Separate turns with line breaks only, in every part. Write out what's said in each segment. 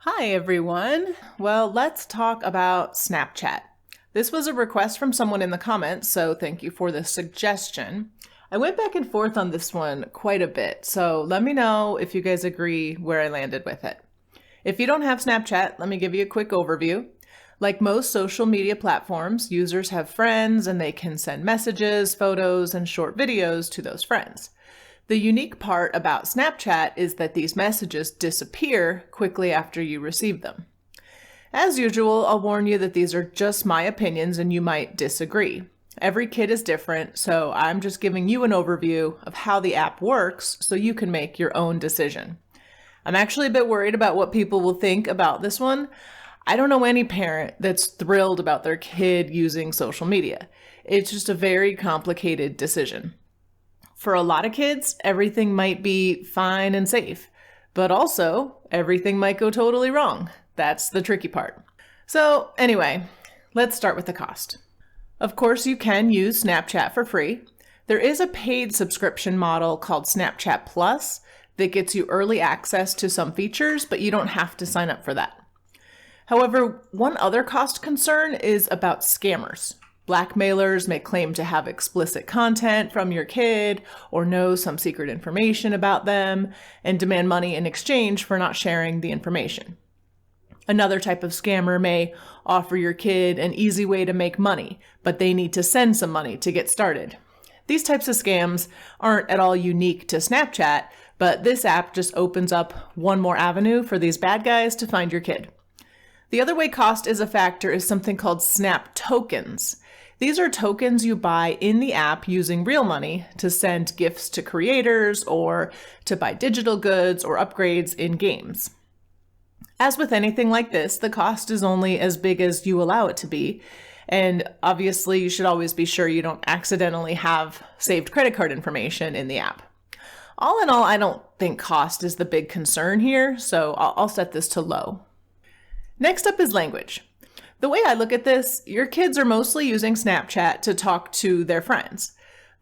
Hi, everyone. Well, let's talk about Snapchat. This was a request from someone in the comments, so thank you for the suggestion. I went back and forth on this one quite a bit, so let me know if you guys agree where I landed with it. If you don't have Snapchat, let me give you a quick overview. Like most social media platforms, users have friends and they can send messages, photos, and short videos to those friends. The unique part about Snapchat is that these messages disappear quickly after you receive them. As usual, I'll warn you that these are just my opinions and you might disagree. Every kid is different, so I'm just giving you an overview of how the app works so you can make your own decision. I'm actually a bit worried about what people will think about this one. I don't know any parent that's thrilled about their kid using social media. It's just a very complicated decision. For a lot of kids, everything might be fine and safe, but also everything might go totally wrong. That's the tricky part. So anyway, let's start with the cost. Of course, you can use Snapchat for free. There is a paid subscription model called Snapchat Plus that gets you early access to some features, but you don't have to sign up for that. However, one other cost concern is about scammers. Blackmailers may claim to have explicit content from your kid or know some secret information about them and demand money in exchange for not sharing the information. Another type of scammer may offer your kid an easy way to make money, but they need to send some money to get started. These types of scams aren't at all unique to Snapchat, but this app just opens up one more avenue for these bad guys to find your kid. The other way cost is a factor is something called Snap tokens. These are tokens you buy in the app using real money to send gifts to creators or to buy digital goods or upgrades in games. As with anything like this, the cost is only as big as you allow it to be. And obviously, you should always be sure you don't accidentally have saved credit card information in the app. All in all, I don't think cost is the big concern here, so I'll set this to low. Next up is language. The way I look at this, your kids are mostly using Snapchat to talk to their friends.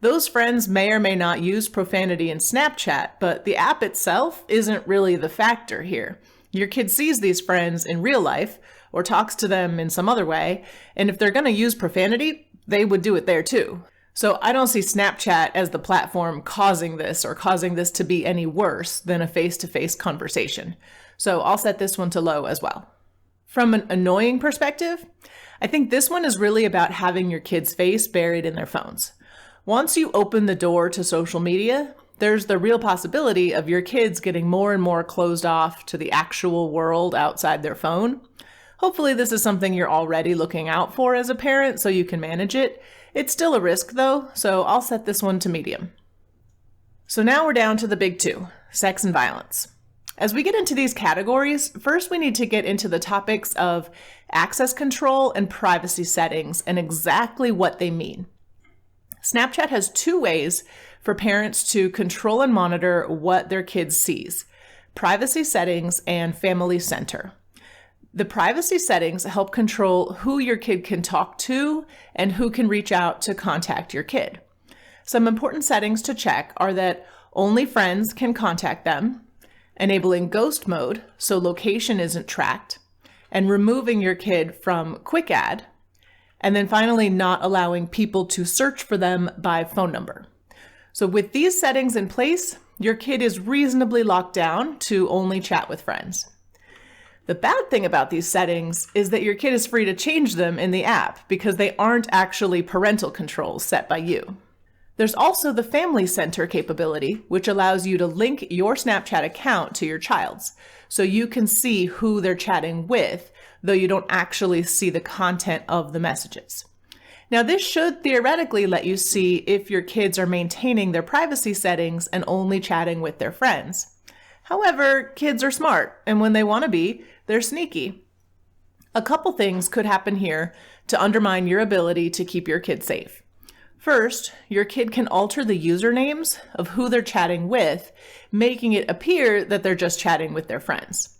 Those friends may or may not use profanity in Snapchat, but the app itself isn't really the factor here. Your kid sees these friends in real life or talks to them in some other way, and if they're going to use profanity, they would do it there too. So I don't see Snapchat as the platform causing this or causing this to be any worse than a face-to-face conversation. So I'll set this one to low as well. From an annoying perspective, I think this one is really about having your kid's face buried in their phones. Once you open the door to social media, there's the real possibility of your kids getting more and more closed off to the actual world outside their phone. Hopefully this is something you're already looking out for as a parent so you can manage it. It's still a risk though, so I'll set this one to medium. So now we're down to the big two, sex and violence. As we get into these categories, first we need to get into the topics of access control and privacy settings and exactly what they mean. Snapchat has two ways for parents to control and monitor what their kids sees: privacy settings and family center. The privacy settings help control who your kid can talk to and who can reach out to contact your kid. Some important settings to check are that only friends can contact them, enabling ghost mode so location isn't tracked, and removing your kid from quick add, and then finally not allowing people to search for them by phone number. So with these settings in place, your kid is reasonably locked down to only chat with friends. The bad thing about these settings is that your kid is free to change them in the app because they aren't actually parental controls set by you. There's also the Family Center capability, which allows you to link your Snapchat account to your child's, so you can see who they're chatting with, though you don't actually see the content of the messages. Now, this should theoretically let you see if your kids are maintaining their privacy settings and only chatting with their friends. However, kids are smart, and when they want to be, they're sneaky. A couple things could happen here to undermine your ability to keep your kid safe. First, your kid can alter the usernames of who they're chatting with, making it appear that they're just chatting with their friends.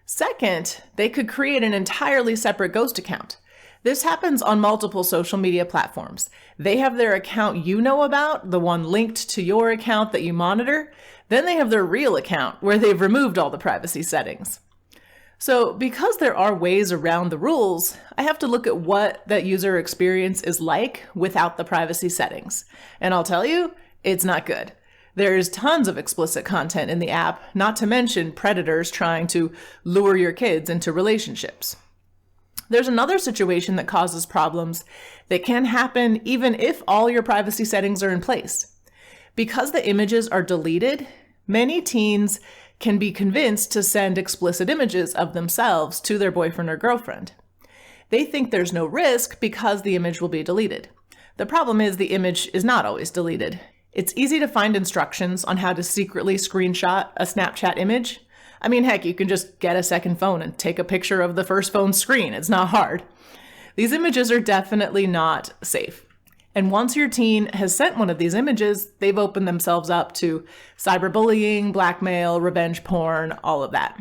Second, they could create an entirely separate ghost account. This happens on multiple social media platforms. They have their account you know about, the one linked to your account that you monitor. Then they have their real account where they've removed all the privacy settings. So because there are ways around the rules, I have to look at what that user experience is like without the privacy settings. And I'll tell you, it's not good. There's tons of explicit content in the app, not to mention predators trying to lure your kids into relationships. There's another situation that causes problems that can happen even if all your privacy settings are in place. Because the images are deleted, many teens can be convinced to send explicit images of themselves to their boyfriend or girlfriend. They think there's no risk because the image will be deleted. The problem is the image is not always deleted. It's easy to find instructions on how to secretly screenshot a Snapchat image. I mean, heck, you can just get a second phone and take a picture of the first phone's screen. It's not hard. These images are definitely not safe. And once your teen has sent one of these images, they've opened themselves up to cyberbullying, blackmail, revenge porn, all of that.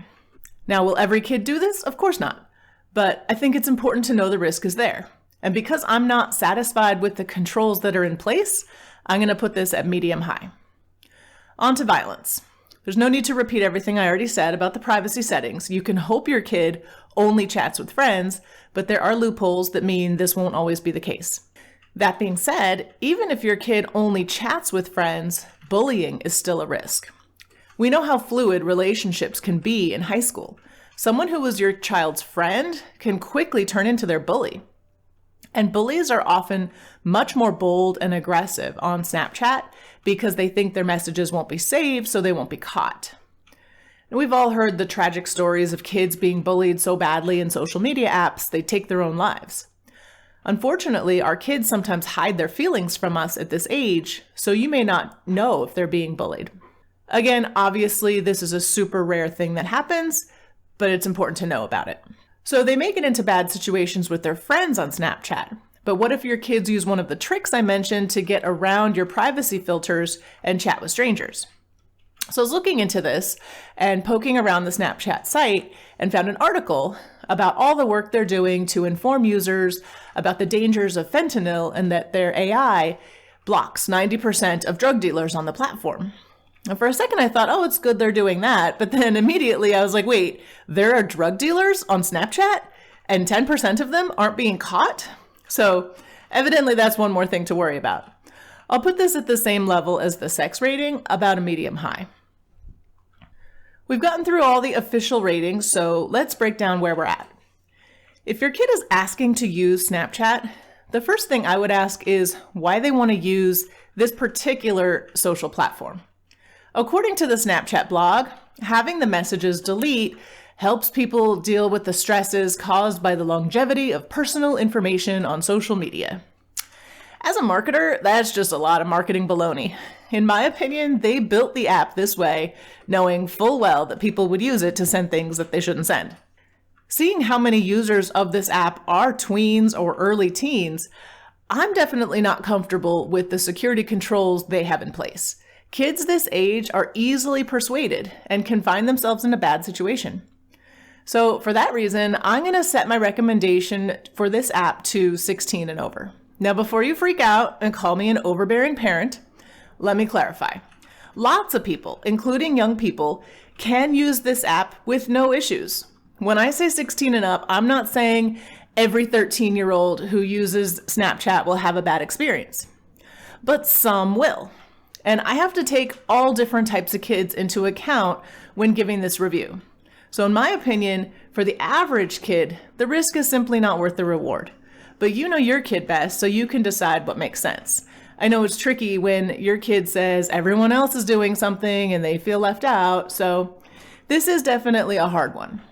Now, will every kid do this? Of course not. But I think it's important to know the risk is there. And because I'm not satisfied with the controls that are in place, I'm going to put this at medium high. On to violence. There's no need to repeat everything I already said about the privacy settings. You can hope your kid only chats with friends, but there are loopholes that mean this won't always be the case. That being said, even if your kid only chats with friends, bullying is still a risk. We know how fluid relationships can be in high school. Someone who was your child's friend can quickly turn into their bully. And bullies are often much more bold and aggressive on Snapchat because they think their messages won't be saved, so they won't be caught. And we've all heard the tragic stories of kids being bullied so badly in social media apps, they take their own lives. Unfortunately, our kids sometimes hide their feelings from us at this age, so you may not know if they're being bullied. Again, obviously, this is a super rare thing that happens, but it's important to know about it. So they may get into bad situations with their friends on Snapchat. But what if your kids use one of the tricks I mentioned to get around your privacy filters and chat with strangers? So I was looking into this and poking around the Snapchat site and found an article about all the work they're doing to inform users about the dangers of fentanyl and that their AI blocks 90% of drug dealers on the platform. And for a second I thought, oh, it's good they're doing that. But then immediately I was like, wait, there are drug dealers on Snapchat and 10% of them aren't being caught? So evidently that's one more thing to worry about. I'll put this at the same level as the sex rating, about a medium high. We've gotten through all the official ratings, so let's break down where we're at. If your kid is asking to use Snapchat, the first thing I would ask is why they want to use this particular social platform. According to the Snapchat blog, having the messages delete helps people deal with the stresses caused by the longevity of personal information on social media. As a marketer, that's just a lot of marketing baloney. In my opinion, they built the app this way, knowing full well that people would use it to send things that they shouldn't send. Seeing how many users of this app are tweens or early teens, I'm definitely not comfortable with the security controls they have in place. Kids this age are easily persuaded and can find themselves in a bad situation. So for that reason, I'm going to set my recommendation for this app to 16 and over. Now, before you freak out and call me an overbearing parent, let me clarify. Lots of people, including young people, can use this app with no issues. When I say 16 and up, I'm not saying every 13-year-old who uses Snapchat will have a bad experience, but some will. And I have to take all different types of kids into account when giving this review. So in my opinion, for the average kid, the risk is simply not worth the reward. But you know your kid best, so you can decide what makes sense. I know it's tricky when your kid says everyone else is doing something and they feel left out, so this is definitely a hard one.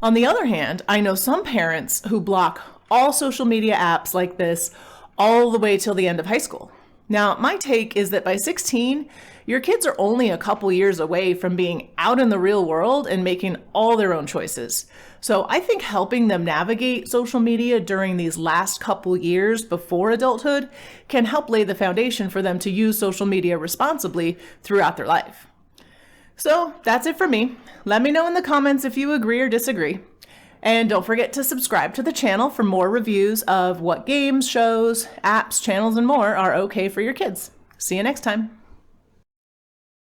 On the other hand, I know some parents who block all social media apps like this all the way till the end of high school. Now, my take is that by 16, your kids are only a couple years away from being out in the real world and making all their own choices. So I think helping them navigate social media during these last couple years before adulthood can help lay the foundation for them to use social media responsibly throughout their life. So that's it for me. Let me know in the comments if you agree or disagree. And don't forget to subscribe to the channel for more reviews of what games, shows, apps, channels, and more are okay for your kids. See you next time.